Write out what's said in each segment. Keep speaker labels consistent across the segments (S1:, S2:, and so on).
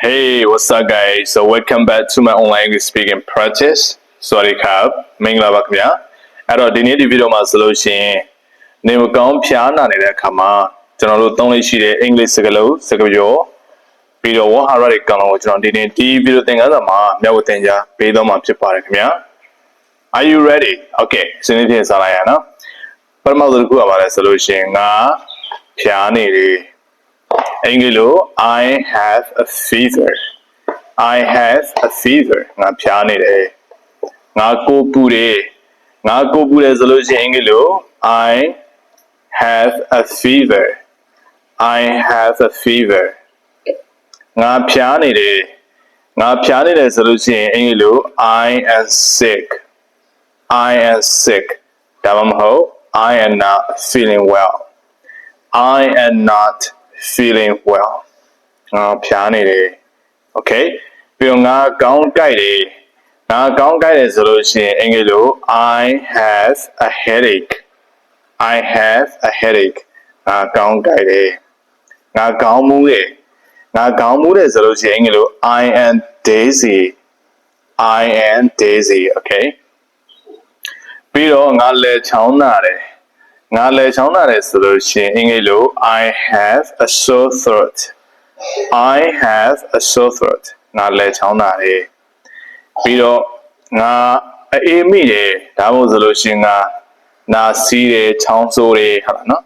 S1: Hey, what's up guys? So welcome back to my online English speaking practice. Sorry ครับမင်္ဂလာပါခင်ဗျာအဲ့တော့ဒီနေ့ဒီဗီဒီယိုမှာဆိုလို့ရှိရင်နေမကောင်းဖျားနာနေတဲ့အခါမှာကျွန်တော်တို့သုံးလေးရှိတဲ့ English စကားလုံးစကားပြောပြီးတော့ what are တွေကောင်းလို့ကျွန်တော်ဒီနေ့ဒီဗီဒီယိုသင်ခန်းစာမှာမျှဝေသင်ကြားပေးတော့မှာဖြစ်ပါတယ်ခင်ဗျာ Are you ready? Okay စနေပြင်စားလိုက်ရနော်ပထမဆုံးတစ်ခုကပါလဲဆိုလို့ရှိရင်ငါဖျားနေတယ် Angelo, I have a fever. I have a fever. ငါဖျားနေတယ်ငါကိုပူတယ်ဆိုလို့ရှိရင် Angelo, I have a fever. I have a fever. ငါဖျားနေတယ်ဆိုလို့ရှိရင် Angelo, I am sick. I am sick. ဒါမှမဟုတ် I am not feeling well. I am not feeling well. ငါဖျားနေတယ် Okay ပြီးတော့ငါကောင်းကြိုက်တယ်ဆိုလို့ရှိရင် Angelo I have a headache. I have a headache. ငါကောင်းကြိုက်တယ်ငါကောင်းမှုတယ်ဆိုလို့ရှိရင် Angelo I am dizzy. I am dizzy. Okay ပြီးတော့ငါလက်ချောင်းနာတယ်ဆိုလို့ရှိရင် Angelo I have a sore throat. I have a sore throat. ငါလက်ချောင်းနာတယ်ပြီးတော့ငါအေးမိတယ်ဒါမှမဟုတ်ဆိုလို့ရှိရင်ငါနာစီးတယ်ချောင်းဆိုးတယ်ဟုတ်လားနော်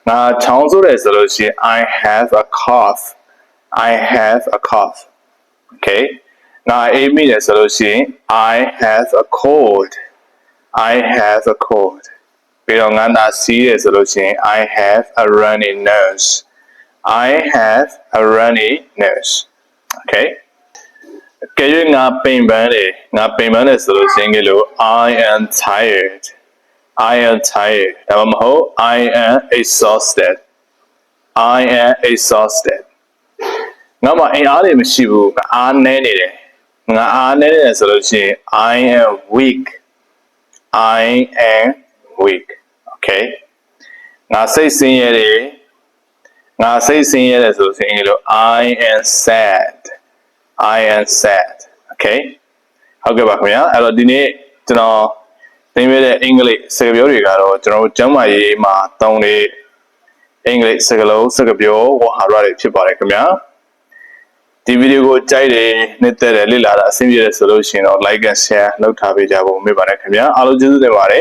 S1: ငါချောင်းဆိုးတယ်ဆိုလို့ရှိရင် I have a cough. I have a cough. Okay ငါအေးမိတယ်ဆိုလို့ရှိရင် I have a cold. I have a cold. ပြီးတော့ငါနာစီးတယ်ဆိုလို့ရှိရင် I have a runny nose. I have a runny nose. Okay ကဲ၍ငါပိန်ပန်းတယ်ဆိုလို့ရှိရင်ကလို့ I am tired. I am tired. ဒါမှမဟုတ် I am exhausted. I am exhausted. ငါမအင်အားတွေမရှိဘူးငါအားနည်းနေတယ်ဆိုလို့ရှိရင် I am weak. I am weak. Okay ငါစိတ်ဆင်းရဲတယ်ဆိုလို့ရှိရင်လို့ I am sad. I am sad. Okay ဟုတ်ကဲ့ပါခင်ဗျာအဲ့တော့ဒီနေ့ကျွန်တော်သင်ပေးတဲ့အင်္ဂလိပ်စကားပြောတွေကတော့ကျွန်တော်တို့ကျမ်းမာရေးမှာသုံးတဲ့အင်္ဂလိပ်စကားလုံးစကားပြောဝါဟာရတွေဖြစ်ပါတယ်ခင်ဗျာဒီဗီဒီယိုကိုကြိုက်တယ်နှစ်သက်တယ်လေ့လာတာအဆင်ပြေတယ်ဆိုလို့ရှိရင်တော့ like and share လုပ်ထားပေးကြဖို့မေ့ပါတယ်ခင်ဗျာအားလုံးကျေးဇူးတင်ပါတယ်